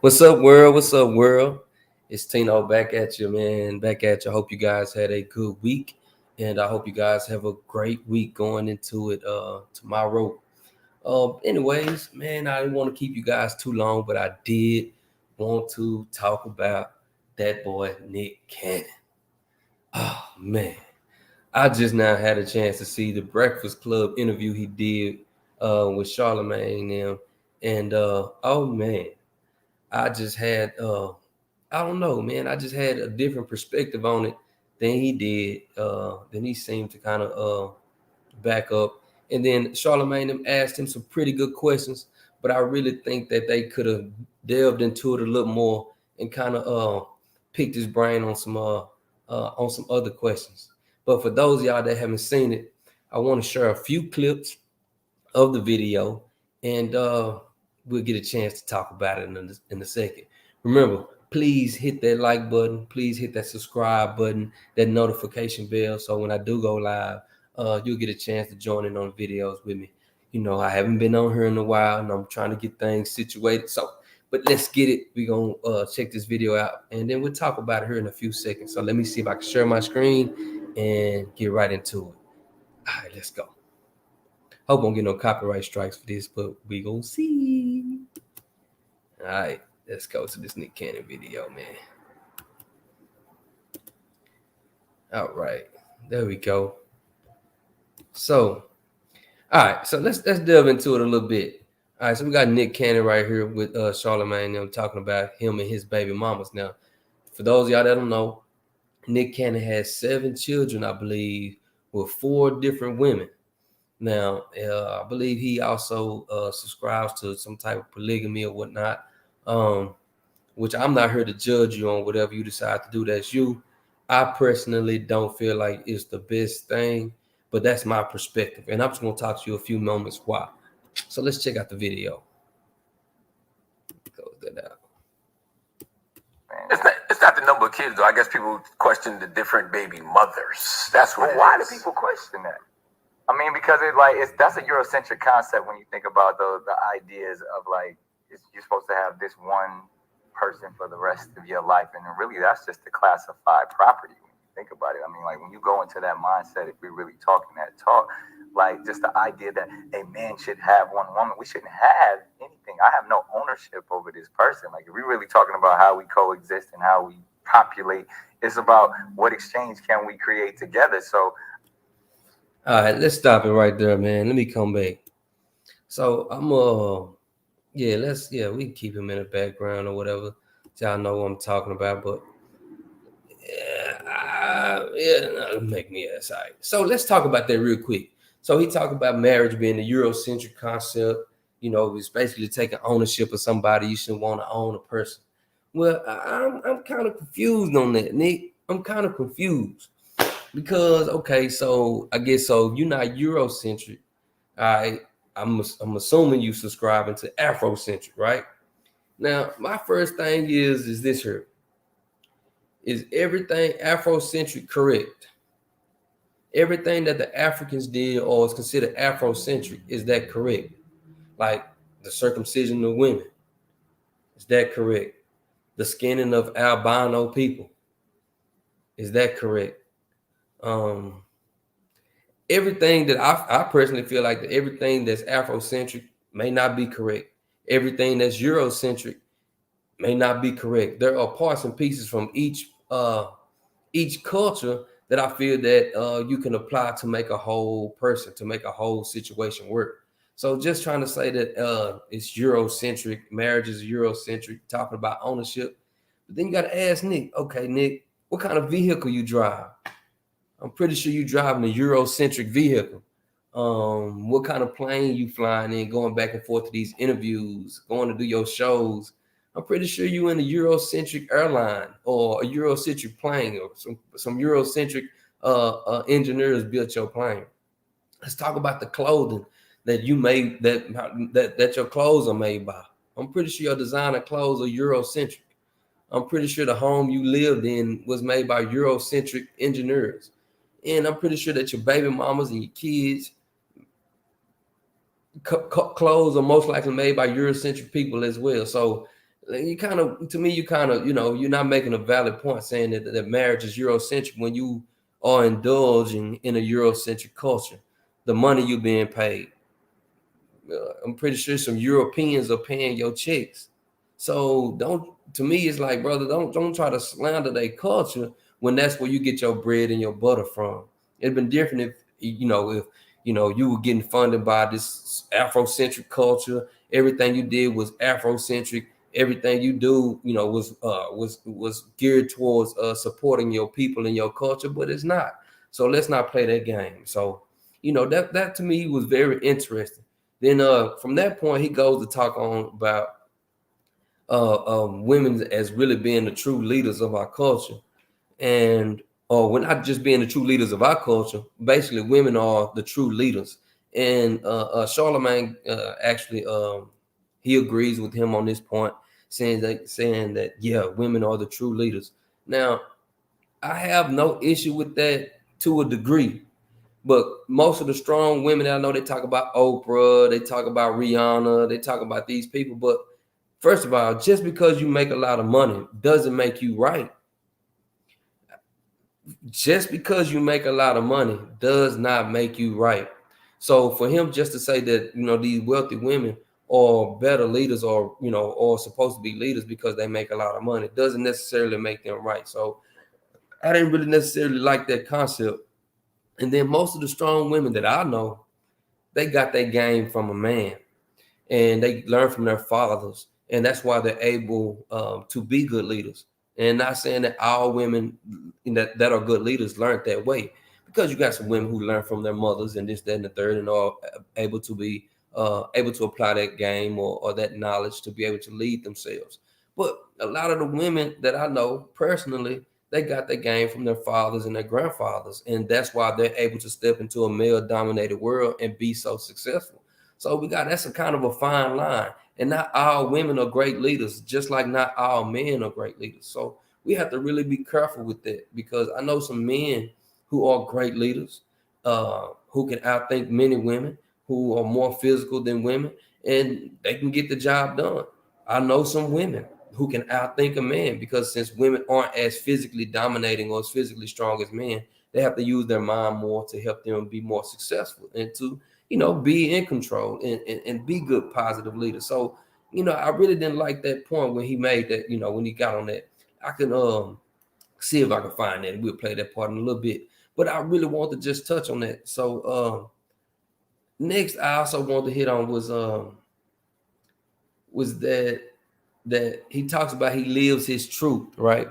What's up, world? What's up, world? It's Tino back at you, man. Back at you. I hope you guys had a good week, and I hope you guys have a great week going into it tomorrow. Anyways, man, I didn't want to keep you guys too long, but I did want to talk about that boy Nick Cannon. Oh man, I just now had a chance to see the Breakfast Club interview he did with Charlemagne and them, and oh man. I just had I don't know, man. I just had a different perspective on it than he did. Than he seemed to kind of back up. And then Charlemagne them asked him some pretty good questions, but I really think that they could have delved into it a little more and kind of picked his brain on some other questions. But for those of y'all that haven't seen it, I want to share a few clips of the video, and we'll get a chance to talk about it in a second. Remember, please hit that like button. Please hit that subscribe button, that notification bell, so when I do go live, you'll get a chance to join in on videos with me. You know, I haven't been on here in a while, and I'm trying to get things situated. So, but let's get it. We're going to check this video out, and then we'll talk about it here in a few seconds. So let me see if I can share my screen and get right into it. All right, let's go. Hope I don't get no copyright strikes for this, but we gonna see. All right, let's go to this Nick Cannon video, man. All right, there we go. So, all right, so let's delve into it a little bit. All right, so we got Nick Cannon right here with Charlemagne. I'm talking about him and his baby mamas. Now, for those of y'all that don't know, Nick Cannon has 7 children, I believe, with 4 different women. Now, I believe he also subscribes to some type of polygamy or whatnot, which I'm not here to judge you on. Whatever you decide to do, that's you. I personally don't feel like it's the best thing, but that's my perspective. And I'm just going to talk to you a few moments why. So let's check out the video. Close that out. It's not the number of kids, though. I guess people question the different baby mothers. That's what. Why do people question that? I mean, because that's a Eurocentric concept when you think about the ideas of you're supposed to have this one person for the rest of your life, and really that's just a classified property when you think about it. I mean, like when you go into that mindset, if we're really talking that talk, like just the idea that a man should have one woman, we shouldn't have anything. I have no ownership over this person. Like if we're really talking about how we coexist and how we populate, it's about what exchange can we create together. So all right, let's stop it right there, man. Let me come back. So I'm we can keep him in the background or whatever. So y'all know what I'm talking about, but make me aside. So let's talk about that real quick. So he talked about marriage being the Eurocentric concept. You know, it's basically taking ownership of somebody. You shouldn't want to own a person. Well, I'm kind of confused on that, Nick. I'm kind of confused. Because okay, so I guess so you're not Eurocentric. All right. I'm assuming you subscribing to Afrocentric, right? Now, my first thing is this here. Is everything Afrocentric correct? Everything that the Africans did or is considered Afrocentric, is that correct? Like the circumcision of women, is that correct? The skinning of albino people, is that correct? Everything that I personally feel like that everything that's Afrocentric may not be correct. Everything that's Eurocentric may not be correct. There are parts and pieces from each culture that I feel that you can apply to make a whole person, to make a whole situation work. So just trying to say that it's Eurocentric, marriage is Eurocentric, talking about ownership. But then you got to ask Nick, okay, Nick, what kind of vehicle you drive? I'm pretty sure you driving a Eurocentric vehicle. What kind of plane you flying in, going back and forth to these interviews, going to do your shows. I'm pretty sure you in a Eurocentric airline or a Eurocentric plane or some Eurocentric engineers built your plane. Let's talk about the clothing that you made, that your clothes are made by. I'm pretty sure your designer clothes are Eurocentric. I'm pretty sure the home you lived in was made by Eurocentric engineers. And I'm pretty sure that your baby mamas and your kids clothes are most likely made by Eurocentric people as well. So you kind of, to me, you kind of, you're not making a valid point saying that marriage is Eurocentric when you are indulging in a Eurocentric culture. The money you're being paid, I'm pretty sure some Europeans are paying your checks. So don't, to me, it's like, brother, don't try to slander their culture when that's where you get your bread and your butter from. It'd been different if you were getting funded by this Afrocentric culture. Everything you did was Afrocentric. Everything you do, was geared towards supporting your people and your culture, but it's not. So let's not play that game. So, that to me was very interesting. Then from that point, he goes to talk on about women as really being the true leaders of our culture, and or we're not just being the true leaders of our culture. Basically, women are the true leaders, and Charlemagne actually he agrees with him on this point, saying that yeah, women are the true leaders. Now, I have no issue with that to a degree. But most of the strong women that I know, they talk about Oprah, they talk about Rihanna, they talk about these people. But first of all, just because you make a lot of money doesn't make you right. Just because you make a lot of money does not make you right. So for him just to say that, these wealthy women are better leaders, or supposed to be leaders because they make a lot of money, doesn't necessarily make them right. So I didn't really necessarily like that concept. And then most of the strong women that I know, they got their game from a man, and they learn from their fathers, and that's why they're able to be good leaders. And not saying that all women that are good leaders learned that way, because you got some women who learn from their mothers and this, that, and the third, and are able to be able to apply that game or that knowledge to be able to lead themselves. But a lot of the women that I know personally, they got their game from their fathers and their grandfathers, and that's why they're able to step into a male-dominated world and be so successful. So that's a kind of a fine line. And not all women are great leaders, just like not all men are great leaders. So we have to really be careful with that, because I know some men who are great leaders, who can outthink many women, who are more physical than women, and they can get the job done. I know some women who can outthink a man, because since women aren't as physically dominating or as physically strong as men, they have to use their mind more to help them be more successful and to be in control and be good, positive leaders. So, I really didn't like that point when he made that, when he got on that. I can see if I can find that. We'll play that part in a little bit. But I really want to just touch on that. So next I also want to hit on was that he talks about he lives his truth, right?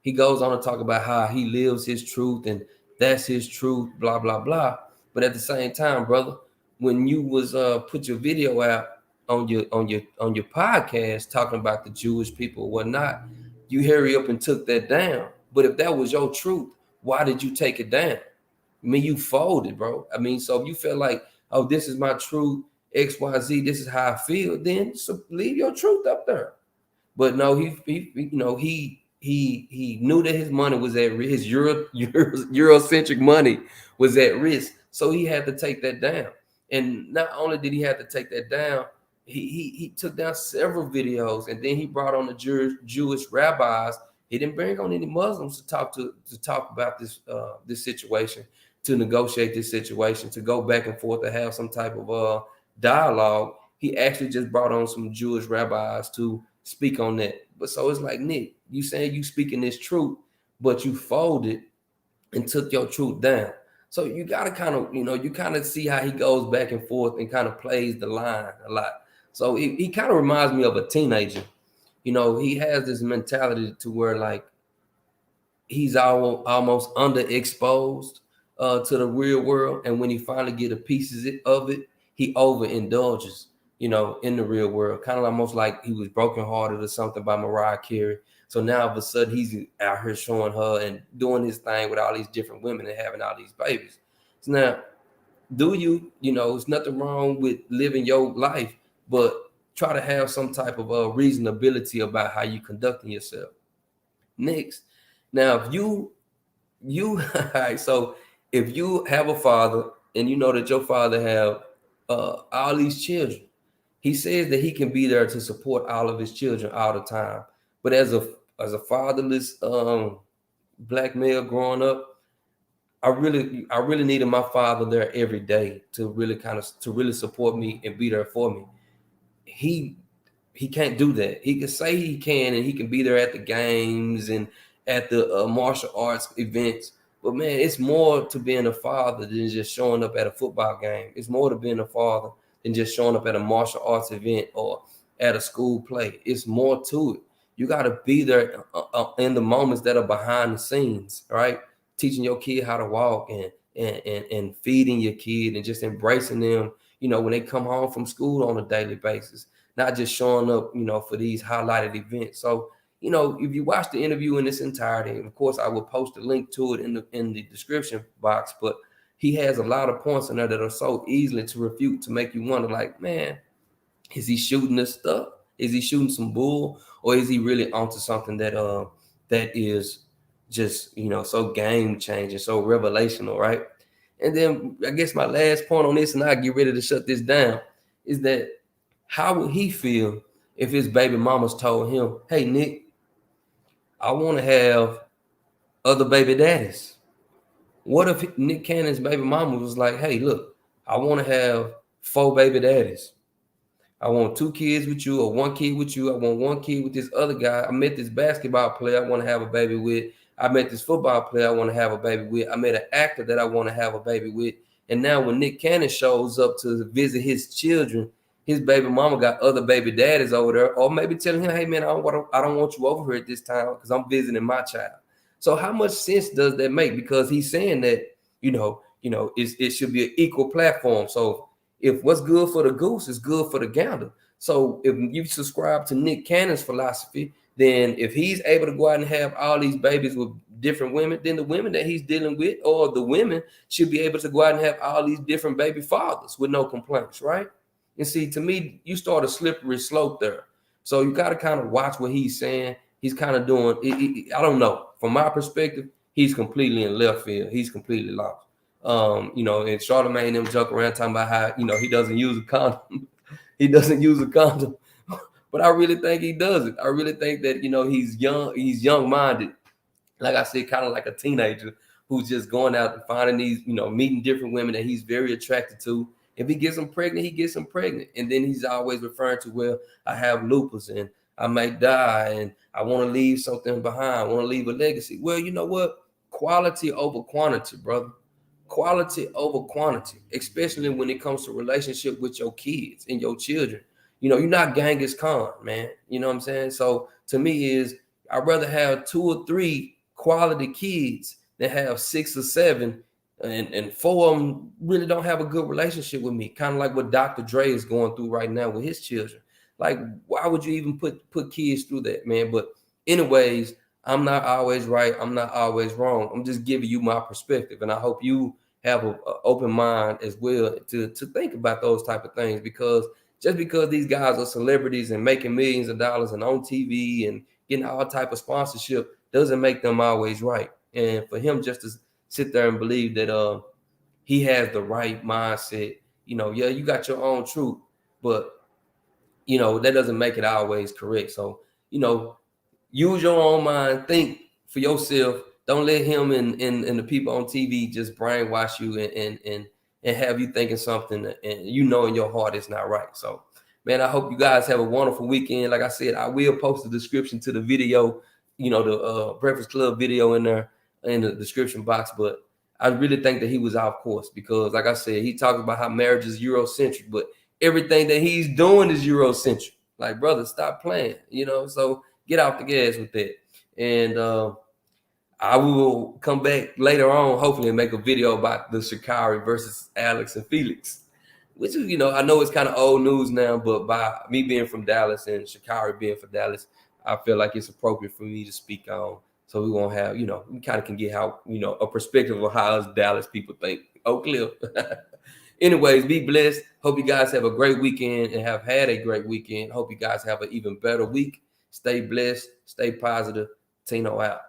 He goes on to talk about how he lives his truth and that's his truth, blah, blah, blah. But at the same time, brother, when you was put your video out on your podcast talking about the Jewish people or whatnot, you hurry up and took that down. But if that was your truth, why did you take it down? I mean, you folded, bro. I mean, so if you feel like, oh, this is my truth, XYZ, this is how I feel, then so leave your truth up there. But no, he knew that his money was at risk. His Eurocentric money was at risk, so he had to take that down. And not only did he have to take that down, he took down several videos, and then he brought on the Jewish rabbis. He didn't bring on any Muslims to talk about this situation, to negotiate this situation, to go back and forth, to have some type of dialogue. He actually just brought on some Jewish rabbis to speak on that. But so it's like, Nick, you saying you speaking this truth, but you folded and took your truth down. So you got to kind of, you kind of see how he goes back and forth and kind of plays the line a lot. So he kind of reminds me of a teenager. He has this mentality to where like he's almost underexposed to the real world, and when he finally get a piece of it, he overindulges, in the real world. Kind of almost like he was brokenhearted or something by Mariah Carey. So now all of a sudden he's out here showing her and doing his thing with all these different women and having all these babies. So now, it's nothing wrong with living your life, but try to have some type of reasonability about how you conducting yourself. Next, now if you all right, so if you have a father and you know that your father have all these children. He says that he can be there to support all of his children all the time. But as a fatherless black male growing up, I really needed my father there every day to really support me and be there for me. He he can't do that. He can say he can, and he can be there at the games and at the martial arts events. But man, it's more to being a father than just showing up at a football game. It's more to being a father than just showing up at a martial arts event or at a school play. It's more to it. You got to be there in the moments that are behind the scenes, right? Teaching your kid how to walk and feeding your kid and just embracing them. When they come home from school on a daily basis, not just showing up, for these highlighted events. So, if you watch the interview in its entirety, of course, I will post a link to it in the description box. But he has a lot of points in there that are so easily to refute to make you wonder, like, man, is he shooting this stuff? Is he shooting some bull, or is he really onto something that is just so game changing, so revelational, right? And then I guess my last point on this, and I get ready to shut this down, is that how would he feel if his baby mamas told him, "Hey, Nick, I want to have other baby daddies"? What if Nick Cannon's baby mama was like, "Hey, look, I want to have 4 baby daddies. I want 2 kids with you or 1 kid with you. I want 1 kid with this other guy. I met this basketball player I want to have a baby with. I met this football player I want to have a baby with. I met an actor that I want to have a baby with." And now when Nick Cannon shows up to visit his children, his baby mama got other baby daddies over there, or maybe telling him, "Hey man, I don't want you over here at this time because I'm visiting my child." So how much sense does that make? Because he's saying that it should be an equal platform. So if what's good for the goose is good for the gander. So if you subscribe to Nick Cannon's philosophy, then if he's able to go out and have all these babies with different women, then the women that he's dealing with, or the women, should be able to go out and have all these different baby fathers with no complaints, right? And see, to me, you start a slippery slope there. So you got to kind of watch what he's saying. He's kind of doing, I don't know. From my perspective, he's completely in left field. He's completely lost. And Charlamagne and them joke around talking about how, he doesn't use a condom. He doesn't use a condom. But I really think he does it. I really think that, he's young-minded. Like I said, kind of like a teenager who's just going out and finding these, meeting different women that he's very attracted to. If he gets them pregnant, he gets them pregnant. And then he's always referring to, well, I have lupus and I may die and I want to leave something behind. I want to leave a legacy. Well, you know what? Quality over quantity, brother. Quality over quantity, especially when it comes to relationship with your kids and your children. You're not Genghis Khan, man. You know what I'm saying? So to me I'd rather have 2 or 3 quality kids than have 6 or 7 and 4 of them really don't have a good relationship with me. Kind of like what Dr. Dre is going through right now with his children. Like, why would you even put kids through that, man? But anyways, I'm not always right. I'm not always wrong. I'm just giving you my perspective. And I hope you have an open mind as well to think about those type of things, because just because these guys are celebrities and making millions of dollars and on TV and getting all type of sponsorship doesn't make them always right. And for him just to sit there and believe that he has the right mindset, yeah, you got your own truth, but that doesn't make it always correct. So, use your own mind, think for yourself. Don't let him and the people on TV just brainwash you and have you thinking something and in your heart it's not right. So, man, I hope you guys have a wonderful weekend. Like I said, I will post the description to the video, the Breakfast Club video in there in the description box. But I really think that he was off course because, like I said, he talks about how marriage is Eurocentric, but everything that he's doing is Eurocentric. Like, brother, stop playing, so get off the gas with that. And I will come back later on, hopefully, and make a video about the Sha'Carri versus Alex and Felix, which is, I know it's kind of old news now, but by me being from Dallas and Sha'Carri being from Dallas, I feel like it's appropriate for me to speak on. So we won't have, we kind of can get how, a perspective of how us Dallas people think. Oak Cliff. Anyways, be blessed. Hope you guys have a great weekend and have had a great weekend. Hope you guys have an even better week. Stay blessed. Stay positive. Tino out.